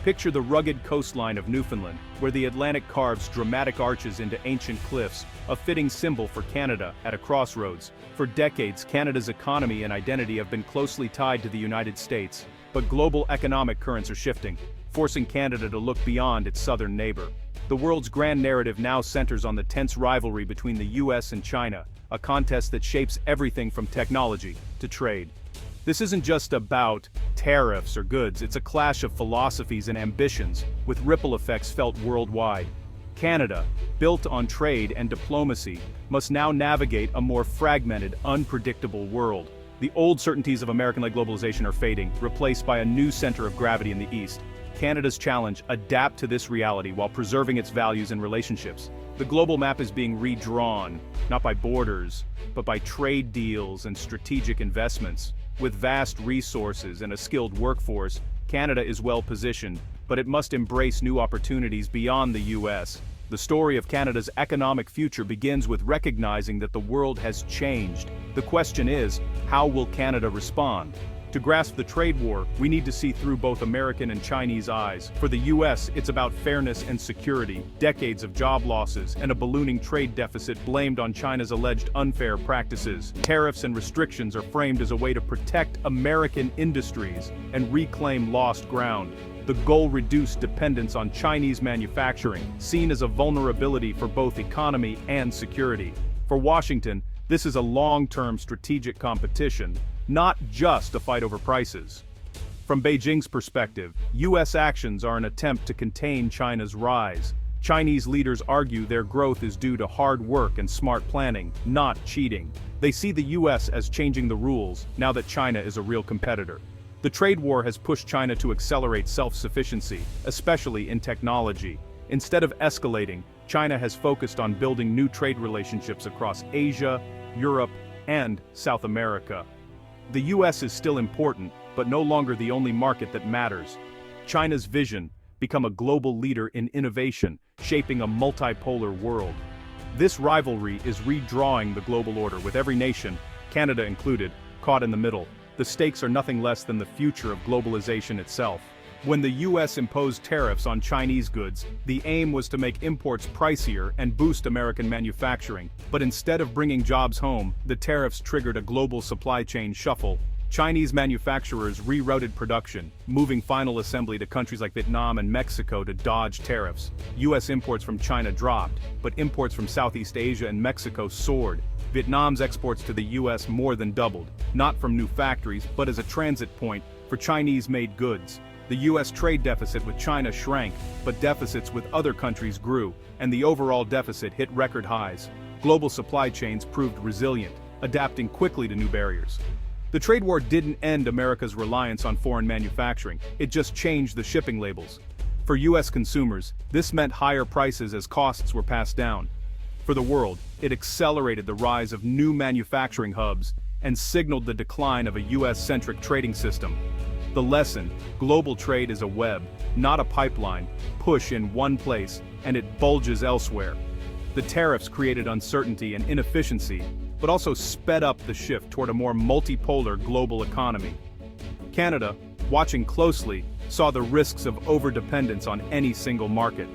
Picture the rugged coastline of Newfoundland, where the Atlantic carves dramatic arches into ancient cliffs, a fitting symbol for Canada at a crossroads. For decades, Canada's economy and identity have been closely tied to the United States, but global economic currents are shifting, forcing Canada to look beyond its southern neighbor. The world's grand narrative now centers on the tense rivalry between the US and China, a contest that shapes everything from technology to trade. This isn't just about tariffs or goods, it's a clash of philosophies and ambitions, with ripple effects felt worldwide. Canada, built on trade and diplomacy, must now navigate a more fragmented, unpredictable world. The old certainties of American-led globalization are fading, replaced by a new center of gravity in the East. Canada's challenge: adapt to this reality while preserving its values and relationships. The global map is being redrawn, not by borders, but by trade deals and strategic investments. With vast resources and a skilled workforce, Canada is well positioned, but it must embrace new opportunities beyond the US. The story of Canada's economic future begins with recognizing that the world has changed. The question is, how will Canada respond? To grasp the trade war, we need to see through both American and Chinese eyes. For the US, it's about fairness and security, decades of job losses, and a ballooning trade deficit blamed on China's alleged unfair practices. Tariffs and restrictions are framed as a way to protect American industries and reclaim lost ground. The goal: reduce dependence on Chinese manufacturing, seen as a vulnerability for both economy and security. For Washington, this is a long-term strategic competition, not just a fight over prices. From Beijing's perspective, US actions are an attempt to contain China's rise. Chinese leaders argue their growth is due to hard work and smart planning, not cheating. They see the US as changing the rules, now that China is a real competitor. The trade war has pushed China to accelerate self-sufficiency, especially in technology. Instead of escalating, China has focused on building new trade relationships across Asia, Europe, and South America. The US is still important, but no longer the only market that matters. China's vision: become a global leader in innovation, shaping a multipolar world. This rivalry is redrawing the global order, with every nation, Canada included, caught in the middle. The stakes are nothing less than the future of globalization itself. When the US imposed tariffs on Chinese goods, the aim was to make imports pricier and boost American manufacturing. But instead of bringing jobs home, the tariffs triggered a global supply chain shuffle. Chinese manufacturers rerouted production, moving final assembly to countries like Vietnam and Mexico to dodge tariffs. US imports from China dropped, but imports from Southeast Asia and Mexico soared. Vietnam's exports to the US more than doubled, not from new factories, but as a transit point for Chinese-made goods. The US trade deficit with China shrank, but deficits with other countries grew, and the overall deficit hit record highs. Global supply chains proved resilient, adapting quickly to new barriers. The trade war didn't end America's reliance on foreign manufacturing, it just changed the shipping labels. For US consumers, this meant higher prices as costs were passed down. For the world, it accelerated the rise of new manufacturing hubs and signaled the decline of a US-centric trading system. The lesson: global trade is a web, not a pipeline. Push in one place, and it bulges elsewhere. The tariffs created uncertainty and inefficiency, but also sped up the shift toward a more multipolar global economy. Canada, watching closely, saw the risks of overdependence on any single market.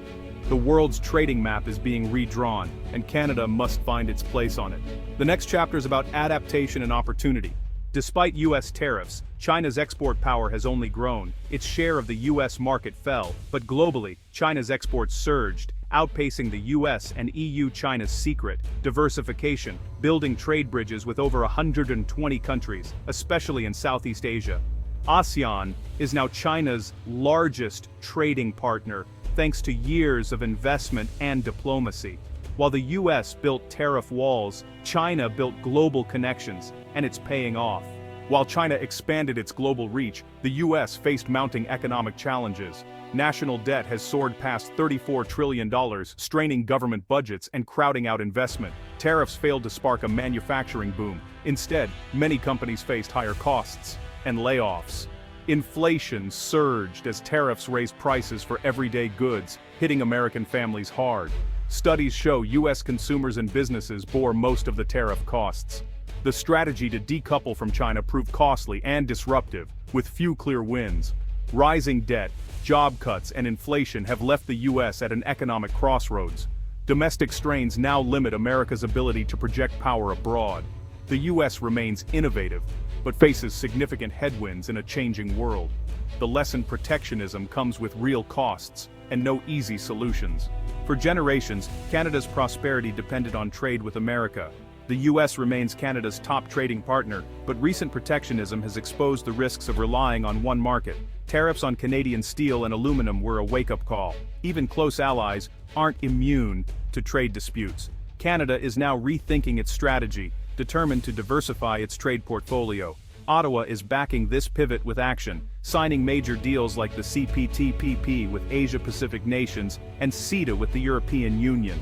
The world's trading map is being redrawn, and Canada must find its place on it. The next chapter is about adaptation and opportunity. Despite US tariffs, China's export power has only grown. Its share of the US market fell, but globally, China's exports surged, outpacing the US and EU. China's secret: diversification, building trade bridges with over 120 countries, especially in Southeast Asia. ASEAN is now China's largest trading partner, thanks to years of investment and diplomacy. While the US built tariff walls, China built global connections, and it's paying off. While China expanded its global reach, the US faced mounting economic challenges. National debt has soared past $34 trillion, straining government budgets and crowding out investment. Tariffs failed to spark a manufacturing boom. Instead, many companies faced higher costs and layoffs. Inflation surged as tariffs raised prices for everyday goods, hitting American families hard. Studies show US consumers and businesses bore most of the tariff costs. The strategy to decouple from China proved costly and disruptive, with few clear wins. Rising debt, job cuts, and inflation have left the U.S. at an economic crossroads. Domestic strains now limit America's ability to project power abroad. The U.S. remains innovative, but faces significant headwinds in a changing world. The lesson protectionism comes with real costs, and no easy solutions. For generations, Canada's prosperity depended on trade with America. The U.S. remains Canada's top trading partner, but recent protectionism has exposed the risks of relying on one market. Tariffs on Canadian steel and aluminum were a wake-up call. Even close allies aren't immune to trade disputes. Canada is now rethinking its strategy, determined to diversify its trade portfolio. Ottawa is backing this pivot with action, signing major deals like the CPTPP with Asia-Pacific nations and CETA with the European Union.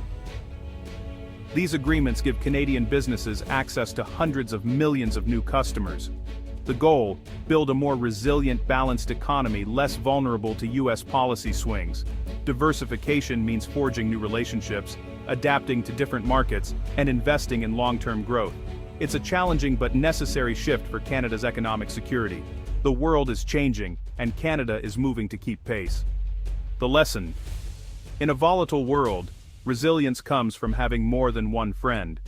These agreements give Canadian businesses access to hundreds of millions of new customers. The goal: build a more resilient, balanced economy less vulnerable to U.S. policy swings. Diversification means forging new relationships, adapting to different markets, and investing in long-term growth. It's a challenging but necessary shift for Canada's economic security. The world is changing, and Canada is moving to keep pace. The lesson: in a volatile world, resilience comes from having more than one friend.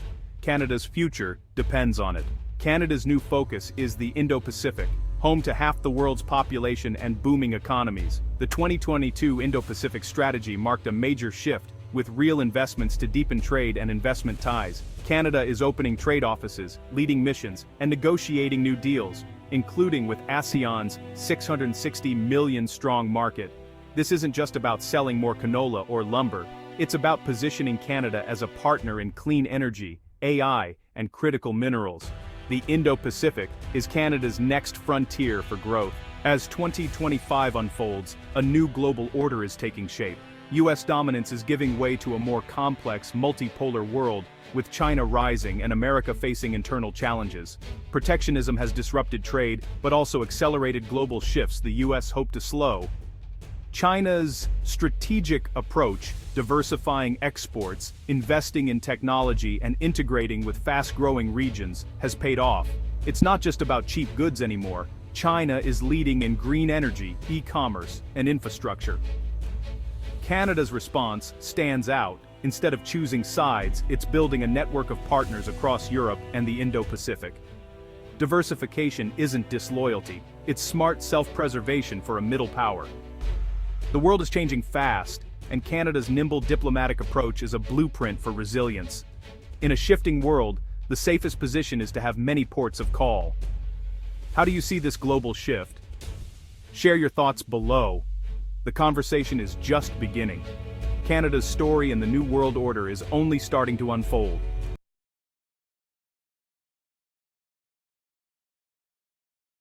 Canada's future depends on it. Canada's new focus is the Indo-Pacific, home to half the world's population and booming economies. The 2022 Indo-Pacific strategy marked a major shift, with real investments to deepen trade and investment ties. Canada is opening trade offices, leading missions, and negotiating new deals, including with ASEAN's 660 million strong market. This isn't just about selling more canola or lumber. It's about positioning Canada as a partner in clean energy, AI, and critical minerals. The Indo-Pacific is Canada's next frontier for growth. As 2025 unfolds, a new global order is taking shape. U.S. dominance is giving way to a more complex, multipolar world, with China rising and America facing internal challenges. Protectionism has disrupted trade, but also accelerated global shifts the U.S. hoped to slow. China's strategic approach, diversifying exports, investing in technology, and integrating with fast-growing regions, has paid off. It's not just about cheap goods anymore. China is leading in green energy, e-commerce, and infrastructure. Canada's response stands out. Instead of choosing sides, it's building a network of partners across Europe and the Indo-Pacific. Diversification isn't disloyalty. It's smart self-preservation for a middle power. The world is changing fast, and Canada's nimble diplomatic approach is a blueprint for resilience. In a shifting world, the safest position is to have many ports of call. How do you see this global shift? Share your thoughts below. The conversation is just beginning. Canada's story in the New World Order is only starting to unfold.